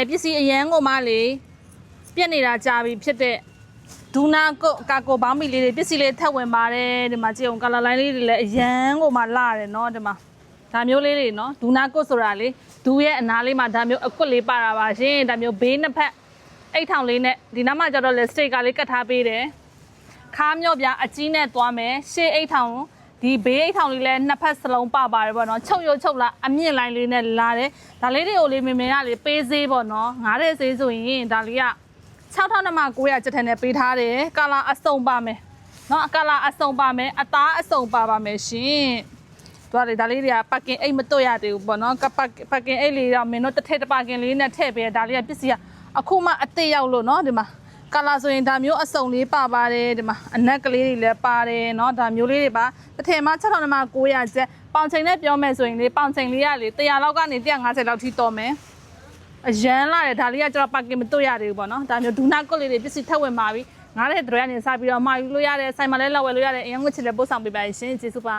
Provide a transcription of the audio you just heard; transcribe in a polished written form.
ပစ္စည်းအရန်ကိုမှလေပြက်နေတာကြာပြီဖြစ်တဲ့ဒူနာကိုကာကိုဘောင်းမီလေးတွေပစ္စည်းလေးထပ်ဝင်ပါတယ်ဒီမှာကြည့်အောင်ကာလာလိုင်းလေးတွေလည်းအရန်ကိုမှလာတယ်နော်ဒီမှာဒါမျိုးလေးတွေနော်ဒူနာကိုဆိုတာလေဒူရဲ့အနားလေးမှာဒါမျိုးအကွက်လေးပါတာပါရှင်ဒါမျိုးဘေးနှစ်ဖက်အိတ်ထောင်လေးနဲ့ဒီနားမှာကျတော့လေစတိတ်ကာလေးကတ်ထားပေးတယ်ခါမြော့ပြအကြီးနဲ့သွားမယ်ရှေးအိတ်ထောင်ဒီဘေးအိတ်ထောင်လေးလည်းနှစ်ဖက်စလုံးပါပါတယ်ပေါ့နော်ချုပ်ရုပ်ချုပ်လာအမြင့်လိုင်းလေးနဲ့လာတယ်ဒါလေးတွေကိုလေမေမေကလေပေးစေးပေါ့နော်ငားတဲ့စေးဆိုရင်ဒါလေးက6900ကျပ်ထက်နဲ့ပေးထားတယ်ကာလာအစုံပါမယ်နော်ကာလာအစုံပါမယ်အသားအစုံပါပါမယ်ရှင်သွားလေဒါလေးတွေကပတ်ကင်အိတ်မတွတ်ရသေးဘူးပေါ့နော်ပတ်ကင်အိတ်လေးတော့မင်းတို့တစ်ထည့်တစ်ပါကင်လေးနဲ့ထည့်ပေးဒါလေးကပစ္စည်းကအခုမှအသေးရောက်လို့နော်ဒီမှာကာလာဆိုရင်ဒါမျိုးအစုံလေးပါပါတယ်ဒီမှာအနက်ကလေးတွေလည်းပါတယ်เนาะဒါမျိုးလေးတွေပါတစ်ထည်မှ6900ကျပ်ပေါင်ချိန်နဲ့ပြောမယ်ဆိုရင်လေပေါင်ချိန်လေးကလေ100လောက်ကနေ150လောက်ထိတော်မယ်အရန်လာတယ်ဒါလေးကကျွန်တော်ပါကင်မတွေ့ရသေးဘူးပေါ့နော်ဒါမျိုးဒူနာကွက်လေးတွေပစ္စည်းထပ်ဝင်ပါပြီငားတဲ့တွေကနေစပြီးတော့မှာယူလို့ရတယ်ဆိုင်မှာလည်းလောက်ဝယ်လို့ရတယ်အရင်ကချစ်လည်းပို့ဆောင်ပေးပါရှင်ကျေးဇူးပါ